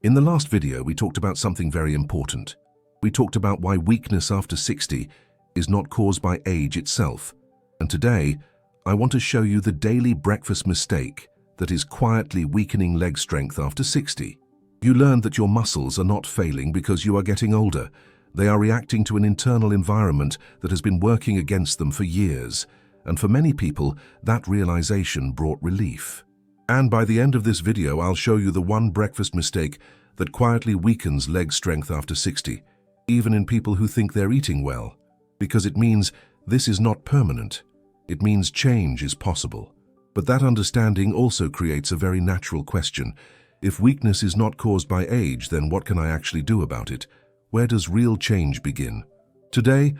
In the last video, we talked about something very important. We talked about why weakness after 60 is not caused by age itself. And today, I want to show you the daily breakfast mistake that is quietly weakening leg strength after 60. You learned that your muscles are not failing because you are getting older. They are reacting to an internal environment that has been working against them for years. And for many people, that realization brought relief. And by the end of this video, I'll show you the one breakfast mistake that quietly weakens leg strength after 60, even in people who think they're eating well. Because it means this is not permanent. It means change is possible. But that understanding also creates a very natural question. If weakness is not caused by age, then what can I actually do about it? Where does real change begin? Today,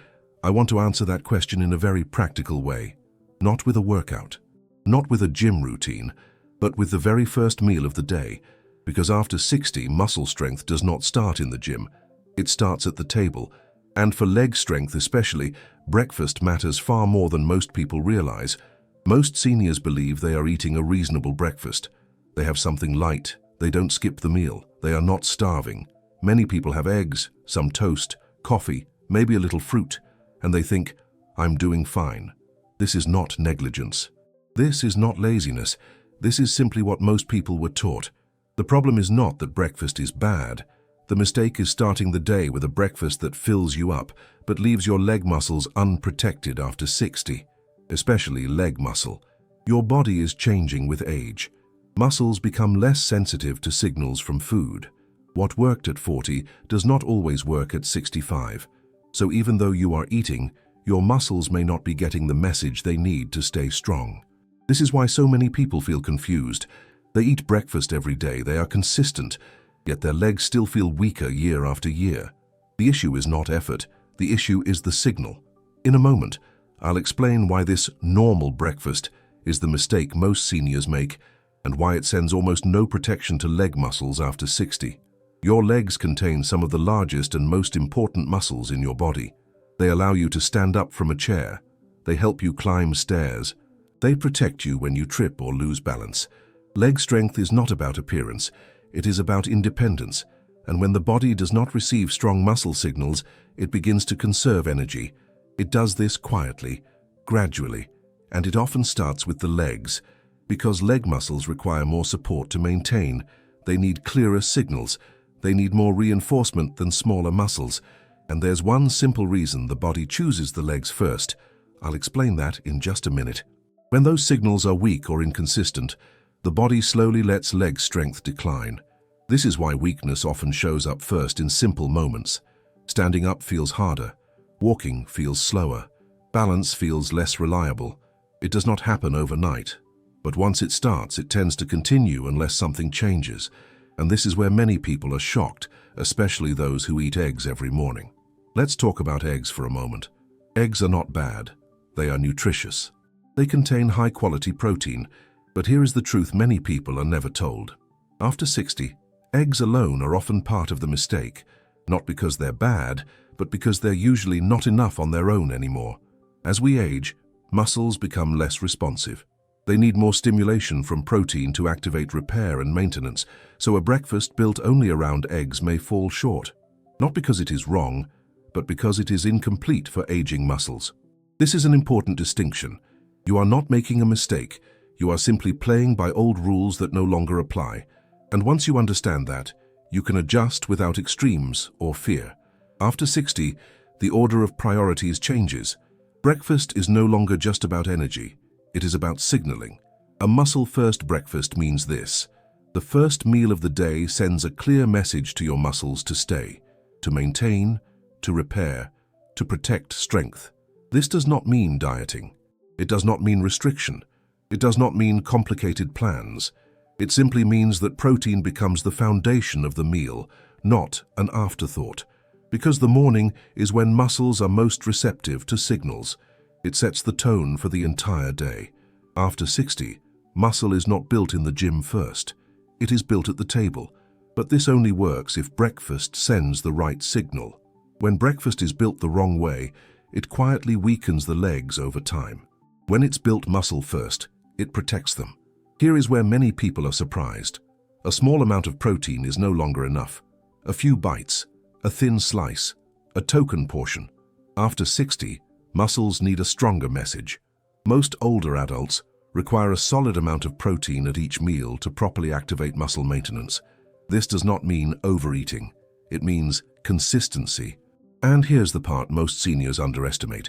I want to answer that question in a very practical way. Not with a workout, not with a gym routine, but with the very first meal of the day. Because after 60, muscle strength does not start in the gym. It starts at the table. And for leg strength especially, breakfast matters far more than most people realize. Most seniors believe they are eating a reasonable breakfast. They have something light. They don't skip the meal. They are not starving. Many people have eggs, some toast, coffee, maybe a little fruit, and they think, I'm doing fine. This is not negligence. This is not laziness. This is simply what most people were taught. The problem is not that breakfast is bad. The mistake is starting the day with a breakfast that fills you up, but leaves your leg muscles unprotected after 60, especially leg muscle. Your body is changing with age. Muscles become less sensitive to signals from food. What worked at 40 does not always work at 65. So even though you are eating, your muscles may not be getting the message they need to stay strong. This is why so many people feel confused. They eat breakfast every day, they are consistent, yet their legs still feel weaker year after year. The issue is not effort, the issue is the signal. In a moment, I'll explain why this normal breakfast is the mistake most seniors make and why it sends almost no protection to leg muscles after 60. Your legs contain some of the largest and most important muscles in your body. They allow you to stand up from a chair. They help you climb stairs. They protect you when you trip or lose balance. Leg strength is not about appearance. It is about independence. And when the body does not receive strong muscle signals, it begins to conserve energy. It does this quietly, gradually, and it often starts with the legs. Because leg muscles require more support to maintain, they need clearer signals. They need more reinforcement than smaller muscles. And there's one simple reason the body chooses the legs first. I'll explain that in just a minute. When those signals are weak or inconsistent, the body slowly lets leg strength decline. This is why weakness often shows up first in simple moments. Standing up feels harder. Walking feels slower. Balance feels less reliable. It does not happen overnight. But once it starts, it tends to continue unless something changes. And this is where many people are shocked, especially those who eat eggs every morning. Let's talk about eggs for a moment. Eggs are not bad. They are nutritious. They contain high-quality protein, but here is the truth many people are never told. After 60, eggs alone are often part of the mistake, not because they're bad, but because they're usually not enough on their own anymore. As we age, muscles become less responsive. They need more stimulation from protein to activate repair and maintenance, so a breakfast built only around eggs may fall short. Not because it is wrong, but because it is incomplete for aging muscles. This is an important distinction. You are not making a mistake. You are simply playing by old rules that no longer apply. And once you understand that, you can adjust without extremes or fear. After 60, the order of priorities changes. Breakfast is no longer just about energy. It is about signaling. A muscle-first breakfast means this. The first meal of the day sends a clear message to your muscles to stay, to maintain, to repair, to protect strength. This does not mean dieting. It does not mean restriction. It does not mean complicated plans. It simply means that protein becomes the foundation of the meal, not an afterthought. Because the morning is when muscles are most receptive to signals. It sets the tone for the entire day. After 60, muscle is not built in the gym first. It is built at the table. But this only works if breakfast sends the right signal. When breakfast is built the wrong way, it quietly weakens the legs over time. When it's built muscle first, it protects them. Here is where many people are surprised. A small amount of protein is no longer enough. A few bites, a thin slice, a token portion. After 60, muscles need a stronger message. Most older adults require a solid amount of protein at each meal to properly activate muscle maintenance. This does not mean overeating. It means consistency. And here's the part most seniors underestimate.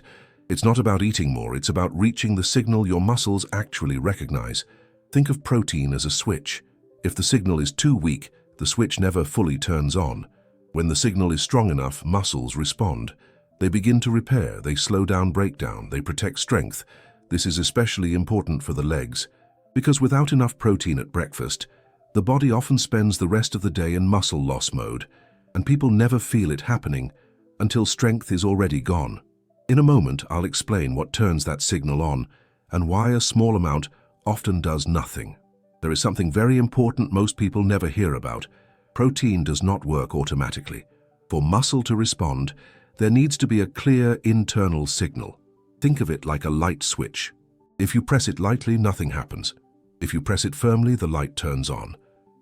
It's not about eating more, it's about reaching the signal your muscles actually recognize. Think of protein as a switch. If the signal is too weak, the switch never fully turns on. When the signal is strong enough, muscles respond. They begin to repair, they slow down breakdown, they protect strength. This is especially important for the legs, because without enough protein at breakfast, the body often spends the rest of the day in muscle loss mode, and people never feel it happening until strength is already gone. In a moment, I'll explain what turns that signal on and why a small amount often does nothing. There is something very important most people never hear about. Protein does not work automatically. For muscle to respond, there needs to be a clear internal signal. Think of it like a light switch. If you press it lightly, nothing happens. If you press it firmly, the light turns on.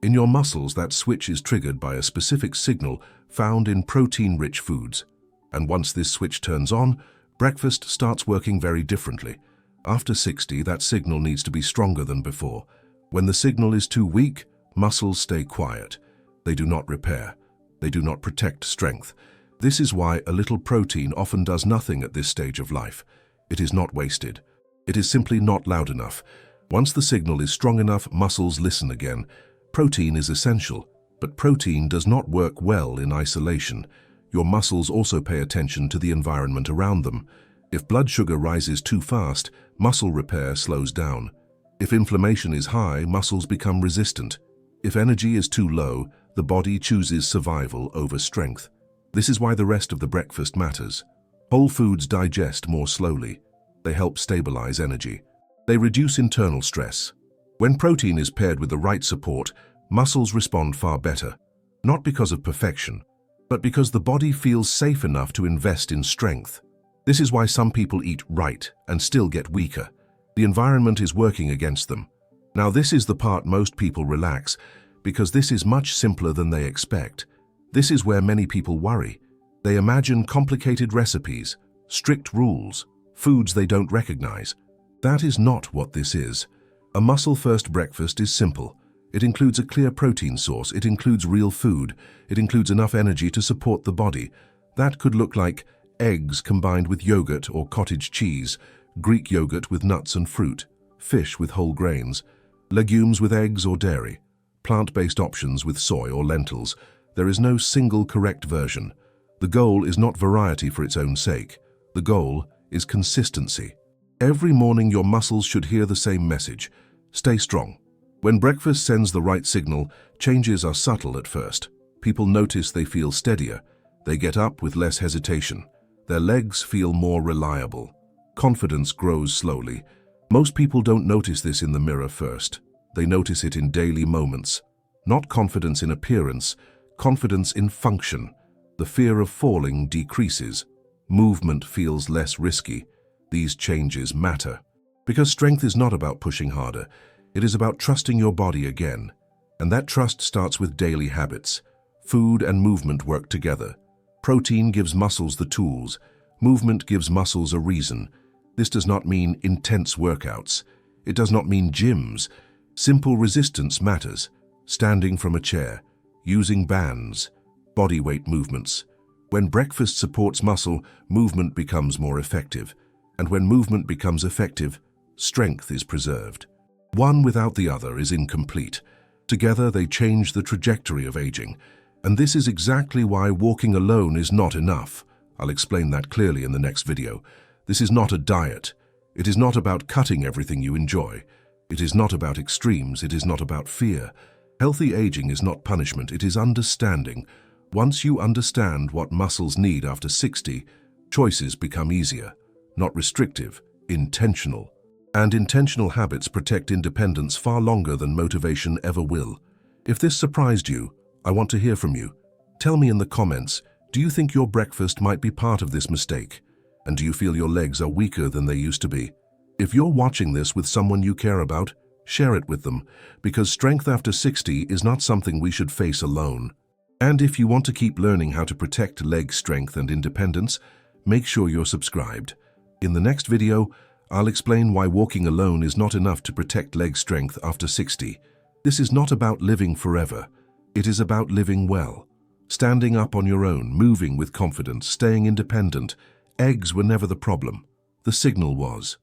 In your muscles, that switch is triggered by a specific signal found in protein-rich foods. And once this switch turns on, breakfast starts working very differently. After 60, that signal needs to be stronger than before. When the signal is too weak, muscles stay quiet. They do not repair. They do not protect strength. This is why a little protein often does nothing at this stage of life. It is not wasted. It is simply not loud enough. Once the signal is strong enough, muscles listen again. Protein is essential, but protein does not work well in isolation. Your muscles also pay attention to the environment around them. If blood sugar rises too fast, muscle repair slows down. If inflammation is high, muscles become resistant. If energy is too low, the body chooses survival over strength. This is why the rest of the breakfast matters. Whole foods digest more slowly. They help stabilize energy. They reduce internal stress. When protein is paired with the right support, muscles respond far better. Not because of perfection, but because the body feels safe enough to invest in strength. This is why some people eat right and still get weaker. The environment is working against them. Now this is the part most people relax, because this is much simpler than they expect. This is where many people worry. They imagine complicated recipes, strict rules, foods they don't recognize. That is not what this is. A muscle-first breakfast is simple. It includes a clear protein source. It includes real food. It includes enough energy to support the body. That could look like eggs combined with yogurt or cottage cheese, Greek yogurt with nuts and fruit, fish with whole grains, legumes with eggs or dairy, plant-based options with soy or lentils. There is no single correct version. The goal is not variety for its own sake. The goal is consistency. Every morning your muscles should hear the same message. Stay strong. When breakfast sends the right signal, changes are subtle at first. People notice they feel steadier. They get up with less hesitation. Their legs feel more reliable. Confidence grows slowly. Most people don't notice this in the mirror first. They notice it in daily moments. Not confidence in appearance, confidence in function. The fear of falling decreases. Movement feels less risky. These changes matter. Because strength is not about pushing harder. It is about trusting your body again. And that trust starts with daily habits. Food and movement work together. Protein gives muscles the tools. Movement gives muscles a reason. This does not mean intense workouts. It does not mean gyms. Simple resistance matters. Standing from a chair, using bands, body weight movements. When breakfast supports muscle, movement becomes more effective. And when movement becomes effective, strength is preserved. One without the other is incomplete. Together they change the trajectory of aging. And this is exactly why walking alone is not enough. I'll explain that clearly in the next video. This is not a diet. It is not about cutting everything you enjoy. It is not about extremes. It is not about fear. Healthy aging is not punishment. It is understanding. Once you understand what muscles need after 60, choices become easier. Not restrictive, intentional. And intentional habits protect independence far longer than motivation ever will. If this surprised you, I want to hear from you. Tell me in the comments, do you think your breakfast might be part of this mistake? And do you feel your legs are weaker than they used to be? If you're watching this with someone you care about, Share it with them, because strength after 60 is not something we should face alone. And if you want to keep learning how to protect leg strength and independence, make sure you're subscribed. In the next video, I'll explain why walking alone is not enough to protect leg strength after 60. This is not about living forever. It is about living well. Standing up on your own, moving with confidence, staying independent. Eggs were never the problem. The signal was.